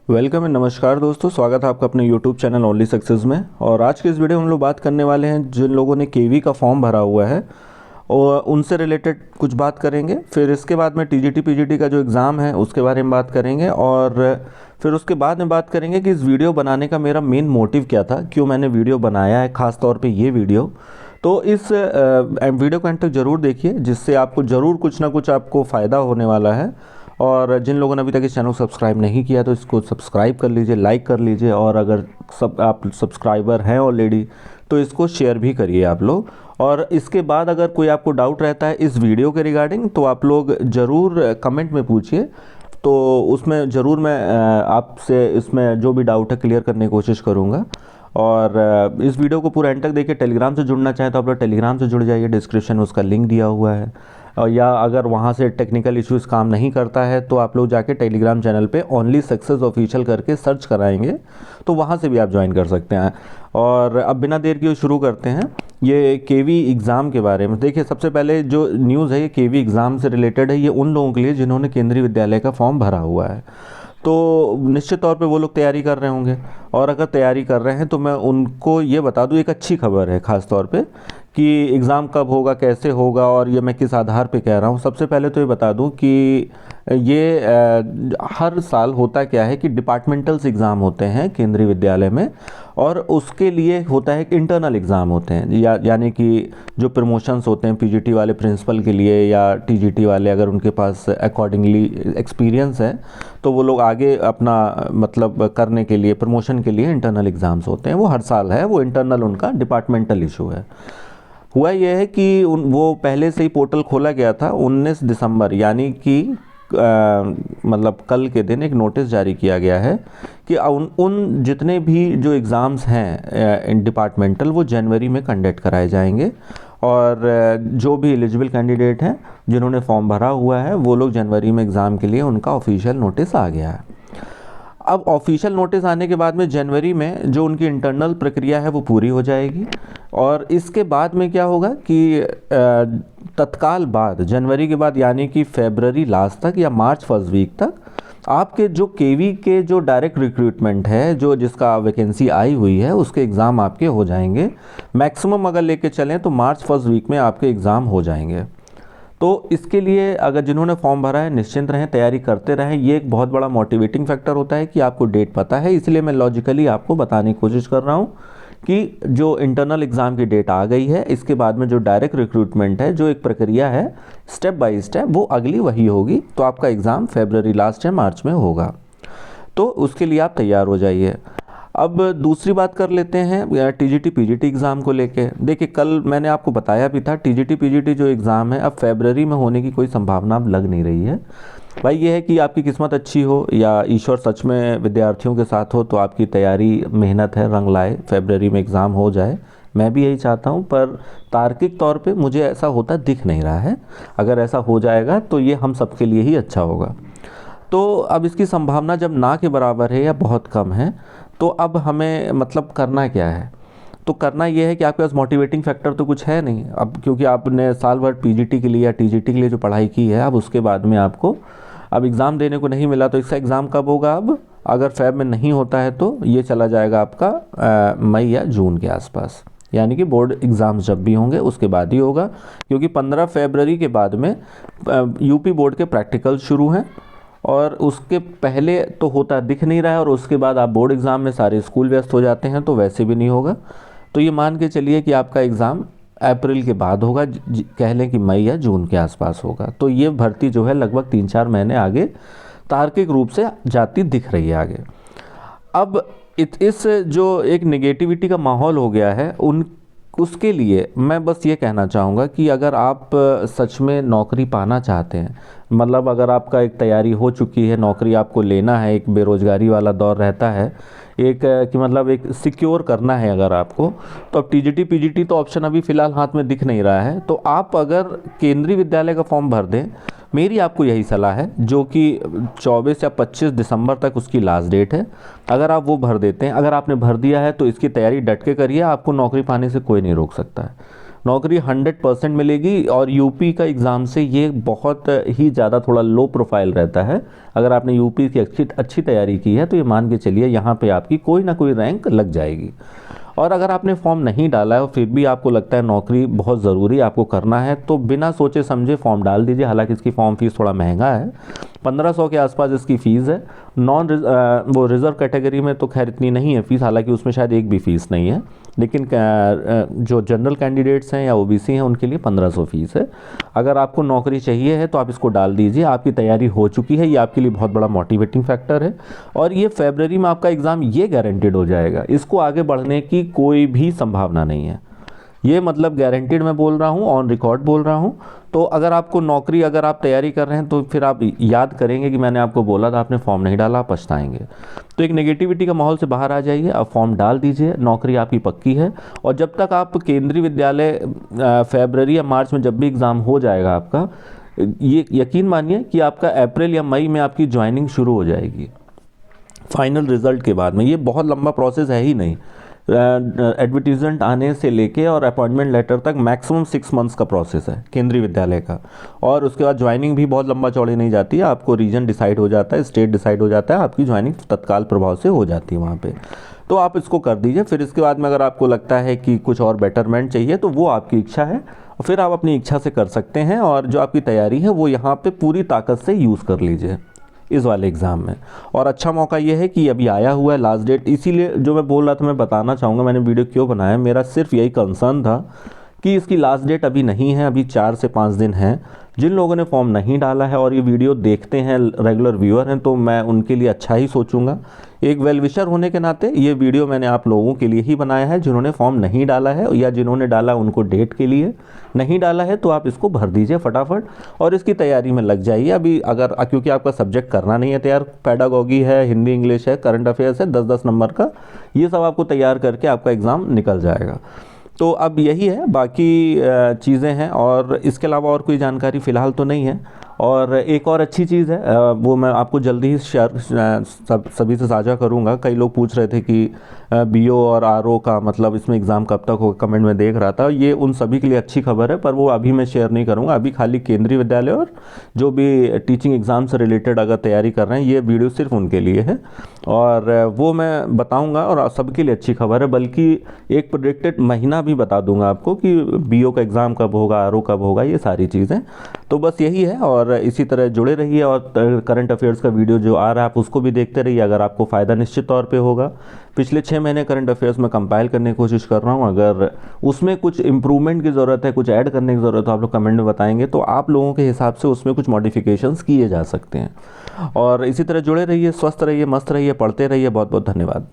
Welcome and नमस्कार दोस्तों, स्वागत है आपका अपने YouTube चैनल ओनली सक्सेस में। और आज के इस वीडियो में हम लोग बात करने वाले हैं जिन लोगों ने केवी का फॉर्म भरा हुआ है और उनसे रिलेटेड कुछ बात करेंगे। फिर इसके बाद में टीजीटी पीजीटी का जो एग्ज़ाम है उसके बारे में बात करेंगे और फिर उसके बाद में बात करेंगे कि इस वीडियो बनाने का मेरा मेन मोटिव क्या था, क्यों मैंने वीडियो बनाया है, ख़ास तौर पे ये वीडियो। तो इस वीडियो को अंत तक ज़रूर देखिए, जिससे आपको ज़रूर कुछ ना कुछ आपको फ़ायदा होने वाला है। और जिन लोगों ने अभी तक इस चैनल को सब्सक्राइब नहीं किया तो इसको सब्सक्राइब कर लीजिए, लाइक कर लीजिए, और अगर आप सब्सक्राइबर हैं ऑलरेडी तो इसको शेयर भी करिए आप लोग। और इसके बाद अगर कोई आपको डाउट रहता है इस वीडियो के रिगार्डिंग तो आप लोग ज़रूर कमेंट में पूछिए, तो उसमें ज़रूर मैं आपसे इसमें जो भी डाउट है क्लियर करने की कोशिश करूँगा। और इस वीडियो को पूरा एंड तक देखिए। टेलीग्राम से जुड़ना चाहें तो आप लोग टेलीग्राम से जुड़ जाइए, डिस्क्रिप्शन में उसका लिंक दिया हुआ है। और या अगर वहाँ से टेक्निकल इश्यूज़ काम नहीं करता है तो आप लोग जाके टेलीग्राम चैनल पे ओनली सक्सेस ऑफिशियल करके सर्च कराएंगे तो वहाँ से भी आप ज्वाइन कर सकते हैं। और अब बिना देर किए शुरू करते हैं ये केवी एग्ज़ाम के बारे में। देखिए, सबसे पहले जो न्यूज़ है ये केवी एग्ज़ाम से रिलेटेड है। ये उन लोगों के लिए जिन्होंने केंद्रीय विद्यालय का फॉर्म भरा हुआ है, तो निश्चित तौर पे वो लोग तैयारी कर रहे होंगे। और अगर तैयारी कर रहे हैं तो मैं उनको ये बता दूं, एक अच्छी खबर है ख़ास तौर पे कि एग्ज़ाम कब होगा, कैसे होगा और ये मैं किस आधार पे कह रहा हूँ। सबसे पहले तो ये बता दूं कि ये हर साल होता क्या है कि डिपार्टमेंटल्स एग्ज़ाम होते हैं केंद्रीय विद्यालय में, और उसके लिए होता है कि इंटरनल एग्ज़ाम होते हैं, यानी कि जो प्रमोशंस होते हैं पीजीटी वाले प्रिंसिपल के लिए या टीजीटी वाले, अगर उनके पास अकॉर्डिंगली एक्सपीरियंस है तो वो लोग आगे अपना मतलब करने के लिए, प्रमोशन के लिए इंटरनल एग्ज़ाम्स होते हैं। वो हर साल है, वो इंटरनल उनका डिपार्टमेंटल इशू है। हुआ ये है कि वो पहले से ही पोर्टल खोला गया था 19 दिसंबर, यानी कि मतलब कल के दिन एक नोटिस जारी किया गया है कि उन जितने भी जो एग्ज़ाम्स हैं डिपार्टमेंटल वो जनवरी में कंडक्ट कराए जाएंगे। और जो भी एलिजिबल कैंडिडेट हैं जिन्होंने फॉर्म भरा हुआ है वो लोग जनवरी में एग्ज़ाम के लिए उनका ऑफिशियल नोटिस आ गया है। अब ऑफिशियल नोटिस आने के बाद में जनवरी में जो उनकी इंटरनल प्रक्रिया है वो पूरी हो जाएगी। और इसके बाद में क्या होगा कि तत्काल बाद, जनवरी के बाद यानी कि फरवरी लास्ट तक या मार्च फर्स्ट वीक तक आपके जो केवी के जो डायरेक्ट रिक्रूटमेंट है, जो जिसका वैकेंसी आई हुई है, उसके एग्ज़ाम आपके हो जाएंगे। मैक्सिमम अगर लेके चलें तो मार्च फर्स्ट वीक में आपके एग्ज़ाम हो जाएंगे। तो इसके लिए अगर जिन्होंने फॉर्म भरा है निश्चिंत रहें, तैयारी करते रहें। ये एक बहुत बड़ा मोटिवेटिंग फैक्टर होता है कि आपको डेट पता है, इसलिए मैं लॉजिकली आपको बताने की कोशिश कर रहा हूँ कि जो इंटरनल एग्ज़ाम की डेट आ गई है, इसके बाद में जो डायरेक्ट रिक्रूटमेंट है, जो एक प्रक्रिया है स्टेप बाय स्टेप, वो अगली वही होगी। तो आपका एग्ज़ाम फरवरी लास्ट या मार्च में होगा, तो उसके लिए आप तैयार हो जाइए। अब दूसरी बात कर लेते हैं टीजीटी पीजीटी एग्ज़ाम को लेके। देखिए, कल मैंने आपको बताया भी था टीजीटी पीजीटी जो एग्ज़ाम है अब फरवरी में होने की कोई संभावना अब लग नहीं रही है। भाई ये है कि आपकी किस्मत अच्छी हो या ईश्वर सच में विद्यार्थियों के साथ हो तो आपकी तैयारी मेहनत है रंग लाए, फरवरी में एग्ज़ाम हो जाए। मैं भी यही चाहता हूँ, पर तार्किक तौर पे मुझे ऐसा होता दिख नहीं रहा है। अगर ऐसा हो जाएगा तो ये हम सबके लिए ही अच्छा होगा। तो अब इसकी संभावना जब ना के बराबर है या बहुत कम है, तो अब हमें मतलब करना क्या है? तो करना ये है कि आपके पास मोटिवेटिंग फैक्टर तो कुछ है नहीं अब, क्योंकि आपने साल भर पीजीटी के लिए या टीजीटी के लिए जो पढ़ाई की है, अब उसके बाद में आपको अब एग्ज़ाम देने को नहीं मिला। तो इसका एग्ज़ाम कब होगा? अब अगर फेब में नहीं होता है तो ये चला जाएगा आपका मई या जून के आसपास, यानी कि बोर्ड एग्ज़ाम्स जब भी होंगे उसके बाद ही होगा। क्योंकि 15 फरवरी के बाद में यूपी बोर्ड के प्रैक्टिकल शुरू हैं और उसके पहले तो होता दिख नहीं रहा है, और उसके बाद आप बोर्ड एग्ज़ाम में सारे स्कूल व्यस्त हो जाते हैं तो वैसे भी नहीं होगा। तो ये मान के चलिए कि आपका एग्ज़ाम अप्रैल के बाद होगा, कह लें कि मई या जून के आसपास होगा। तो ये भर्ती जो है लगभग 3-4 महीने आगे तार्किक रूप से जाती दिख रही है आगे। अब इस जो एक नेगेटिविटी का माहौल हो गया है उसके लिए मैं बस ये कहना चाहूँगा कि अगर आप सच में नौकरी पाना चाहते हैं, मतलब अगर आपका एक तैयारी हो चुकी है, नौकरी आपको लेना है, एक बेरोज़गारी वाला दौर रहता है, एक कि मतलब एक सिक्योर करना है अगर आपको, तो अब टीजीटी पीजीटी तो ऑप्शन अभी फ़िलहाल हाथ में दिख नहीं रहा है। तो आप अगर केंद्रीय विद्यालय का फॉर्म भर दें, मेरी आपको यही सलाह है, जो कि 24 या 25 दिसंबर तक उसकी लास्ट डेट है। अगर आप वो भर देते हैं, अगर आपने भर दिया है तो इसकी तैयारी डट के करिए, आपको नौकरी पाने से कोई नहीं रोक सकता है। नौकरी 100% मिलेगी। और यूपी का एग्ज़ाम से ये बहुत ही ज़्यादा थोड़ा लो प्रोफाइल रहता है। अगर आपने यूपी की अच्छी तैयारी की है तो ये मान के चलिए यहाँ पे आपकी कोई ना कोई रैंक लग जाएगी। और अगर आपने फॉर्म नहीं डाला है और फिर भी आपको लगता है नौकरी बहुत ज़रूरी आपको करना है, तो बिना सोचे समझे फॉर्म डाल दीजिए। हालांकि इसकी फॉर्म फीस थोड़ा महंगा है, 1500 के आसपास इसकी फ़ीस है। वो रिज़र्व कैटेगरी में तो खैर इतनी नहीं है फ़ीस, हालांकि उसमें शायद एक भी फ़ीस नहीं है, लेकिन जो जनरल कैंडिडेट्स हैं या ओबीसी हैं उनके लिए 1500 फ़ीस है। अगर आपको नौकरी चाहिए है तो आप इसको डाल दीजिए, आपकी तैयारी हो चुकी है, ये आपके लिए बहुत बड़ा मोटिवेटिंग फैक्टर है। और ये फरवरी में आपका एग्ज़ाम ये गारंटेड हो जाएगा, इसको आगे बढ़ने की कोई भी संभावना नहीं है। ये मतलब गारंटेड मैं बोल रहा हूँ, ऑन रिकॉर्ड बोल रहा हूँ। तो अगर आपको नौकरी, अगर आप तैयारी कर रहे हैं तो फिर आप याद करेंगे कि मैंने आपको बोला था, आपने फॉर्म नहीं डाला, आप पछताएंगे। तो एक नेगेटिविटी का माहौल से बाहर आ जाइए, आप फॉर्म डाल दीजिए, नौकरी आपकी पक्की है। और जब तक आप केंद्रीय विद्यालय फरवरी या मार्च में जब भी एग्ज़ाम हो जाएगा आपका, ये यकीन मानिए कि आपका अप्रैल या मई में आपकी ज्वाइनिंग शुरू हो जाएगी फाइनल रिजल्ट के बाद में। ये बहुत लंबा प्रोसेस है ही नहीं, एडवर्टीजमेंट आने से लेके और अपॉइंटमेंट लेटर तक मैक्सिमम 6 मंथ्स का प्रोसेस है केंद्रीय विद्यालय का। और उसके बाद ज्वाइनिंग भी बहुत लंबा चौड़ी नहीं जाती है, आपको रीजन डिसाइड हो जाता है, स्टेट डिसाइड हो जाता है, आपकी ज्वाइनिंग तत्काल प्रभाव से हो जाती है वहाँ पे। तो आप इसको कर दीजिए। फिर इसके बाद में अगर आपको लगता है कि कुछ और बेटरमेंट चाहिए तो वो आपकी इच्छा है, फिर आप अपनी इच्छा से कर सकते हैं। और जो आपकी तैयारी है वो यहाँ पे पूरी ताकत से यूज़ कर लीजिए इस वाले एग्ज़ाम में। और अच्छा मौका ये है कि अभी आया हुआ है लास्ट डेट, इसीलिए जो मैं बोल रहा था मैं बताना चाहूँगा मैंने वीडियो क्यों बनाया। मेरा सिर्फ यही कंसर्न था कि इसकी लास्ट डेट अभी नहीं है, अभी 4 से 5 दिन हैं। जिन लोगों ने फॉर्म नहीं डाला है और ये वीडियो देखते हैं, रेगुलर व्यूअर हैं, तो मैं उनके लिए अच्छा ही सोचूंगा। एक वेल विशर होने के नाते ये वीडियो मैंने आप लोगों के लिए ही बनाया है जिन्होंने फॉर्म नहीं डाला है, या जिन्होंने डाला उनको डेट के लिए। नहीं डाला है तो आप इसको भर दीजिए फटाफट और इसकी तैयारी में लग जाइए अभी। अगर क्योंकि आपका सब्जेक्ट करना नहीं है तैयार, पैडागॉगी है, हिंदी इंग्लिश है, करंट अफेयर्स है, 10-10 नंबर का, ये सब आपको तैयार करके आपका एग्ज़ाम निकल जाएगा। तो अब यही है, बाकी चीज़ें हैं और इसके अलावा और कोई जानकारी फ़िलहाल तो नहीं है। और एक और अच्छी चीज़ है, वो मैं आपको जल्दी ही शेयर सभी से साझा करूंगा। कई लोग पूछ रहे थे कि बीओ और आरओ का मतलब इसमें एग्ज़ाम कब तक होगा, कमेंट में देख रहा था। ये उन सभी के लिए अच्छी खबर है, पर वो अभी मैं शेयर नहीं करूंगा। अभी खाली केंद्रीय विद्यालय और जो भी टीचिंग एग्ज़ाम से रिलेटेड अगर तैयारी कर रहे हैं, ये वीडियो सिर्फ उनके लिए है और वो मैं बताऊँगा। और सबके लिए अच्छी खबर है, बल्कि एक प्रोजेक्टेड महीना भी बता दूंगा आपको कि बीओ का एग्ज़ाम कब होगा, आरओ कब होगा, ये सारी चीज़ें। तो बस यही है, और इसी तरह जुड़े रहिए और करंट अफेयर्स का वीडियो जो आ रहा है आप उसको भी देखते रहिए, अगर आपको फ़ायदा निश्चित तौर पे होगा। पिछले 6 महीने करंट अफेयर्स में कंपाइल करने की कोशिश कर रहा हूँ, अगर उसमें कुछ इंप्रूवमेंट की ज़रूरत है, कुछ ऐड करने की ज़रूरत है, आप लोग कमेंट में बताएंगे तो आप लोगों के हिसाब से उसमें कुछ मॉडिफिकेशंस किए जा सकते हैं। और इसी तरह जुड़े रहिए, स्वस्थ रहिए, मस्त रहिए, पढ़ते रहिए। बहुत बहुत धन्यवाद।